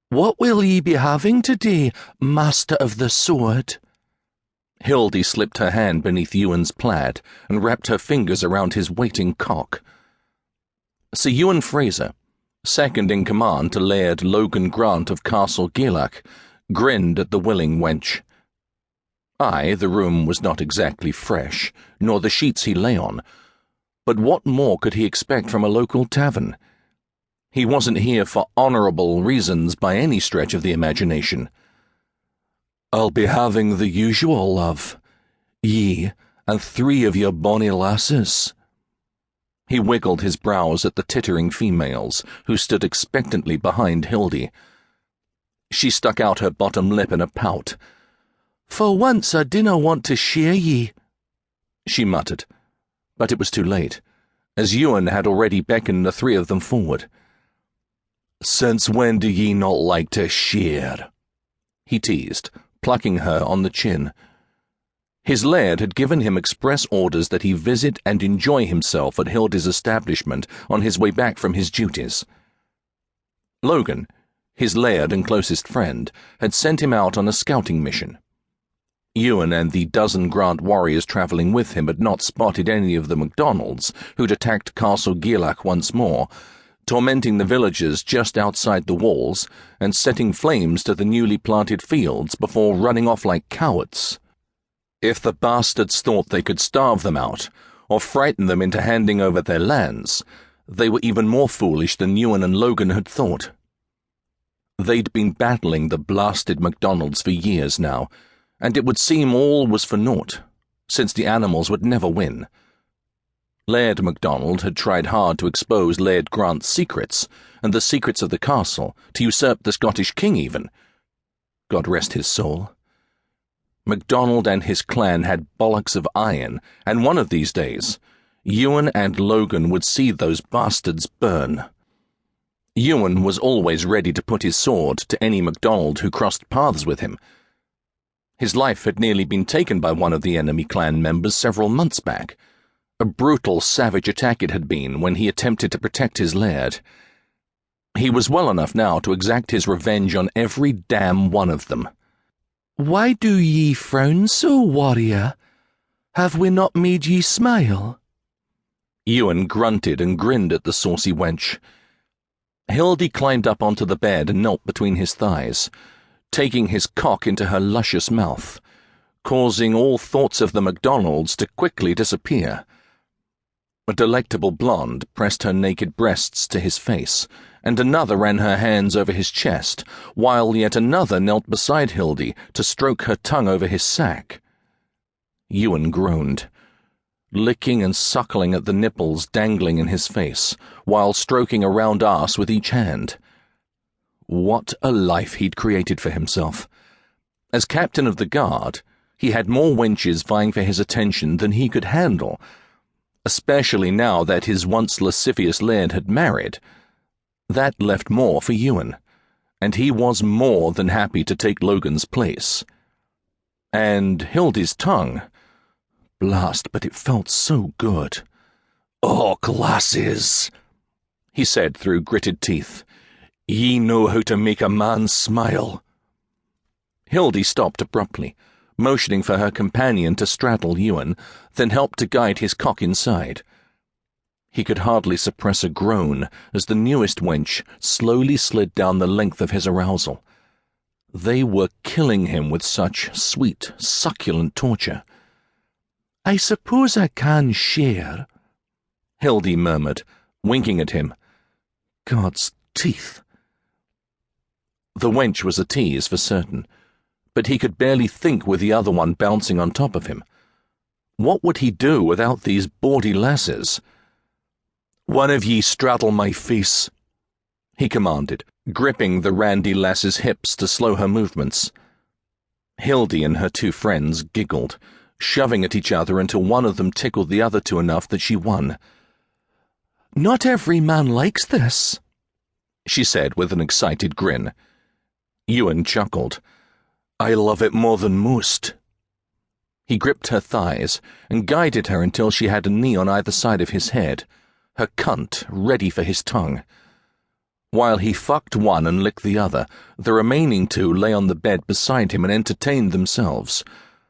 "What will ye be having today, Master of the Sword?" Hildy slipped her hand beneath Ewan's plaid and wrapped her fingers around his waiting cock. Sir Ewan Fraser, second in command to Laird Logan Grant of Castle Gaelach, grinned at the willing wench. The room was not exactly fresh, nor the sheets he lay on, but what more could he expect from a local tavern? He wasn't here for honourable reasons by any stretch of the imagination. "I'll be having the usual, love. Ye and 3 of your bonny lasses." He wiggled his brows at the tittering females, who stood expectantly behind Hildy. She stuck out her bottom lip in a pout. "For once I dinna want to share ye," she muttered, but it was too late, as Ewan had already beckoned the 3 of them forward. "Since when do ye not like to share?" he teased, plucking her on the chin. His laird had given him express orders that he visit and enjoy himself at Hildy's establishment on his way back from his duties. Logan, his laird and closest friend, had sent him out on a scouting mission. Ewan and the dozen Grant warriors travelling with him had not spotted any of the MacDonalds who'd attacked Castle Gaelach once more, tormenting the villagers just outside the walls and setting flames to the newly planted fields before running off like cowards. If the bastards thought they could starve them out, or frighten them into handing over their lands, they were even more foolish than Ewan and Logan had thought. They'd been battling the blasted MacDonalds for years now, and it would seem all was for naught, since the animals would never win. Laird MacDonald had tried hard to expose Laird Grant's secrets, and the secrets of the castle, to usurp the Scottish king even. God rest his soul. MacDonald and his clan had bollocks of iron, and one of these days, Ewan and Logan would see those bastards burn. Ewan was always ready to put his sword to any MacDonald who crossed paths with him. His life had nearly been taken by one of the enemy clan members several months back. A brutal, savage attack it had been when he attempted to protect his laird. He was well enough now to exact his revenge on every damn one of them. "Why do ye frown so, warrior? Have we not made ye smile?" Ewan grunted and grinned at the saucy wench. Hildy climbed up onto the bed and knelt between his thighs, taking his cock into her luscious mouth, causing all thoughts of the MacDonalds to quickly disappear. A delectable blonde pressed her naked breasts to his face, and another ran her hands over his chest, while yet another knelt beside Hildy to stroke her tongue over his sack. Ewan groaned, licking and suckling at the nipples dangling in his face, while stroking a round arse with each hand. What a life he'd created for himself. As captain of the guard, he had more wenches vying for his attention than he could handle, especially now that his once lascivious laird had married. That left more for Ewan, and he was more than happy to take Logan's place. And Hildy's tongue. Blast, but it felt so good. "Oh, glasses," he said through gritted teeth. "Ye know how to make a man smile." Hildy stopped abruptly, motioning for her companion to straddle Ewan, then helped to guide his cock inside. He could hardly suppress a groan as the newest wench slowly slid down the length of his arousal. They were killing him with such sweet, succulent torture. "I suppose I can share," Hildy murmured, winking at him. God's teeth. The wench was a tease for certain, but he could barely think with the other one bouncing on top of him. What would he do without these bawdy lasses? "One of ye straddle my face," he commanded, gripping the randy lass's hips to slow her movements. Hildy and her 2 friends giggled, shoving at each other until one of them tickled the other 2 enough that she won. "Not every man likes this," she said with an excited grin. Ewan chuckled. "I love it more than most." He gripped her thighs and guided her until she had a knee on either side of his head, her cunt ready for his tongue. While he fucked one and licked the other, the remaining two lay on the bed beside him and entertained themselves.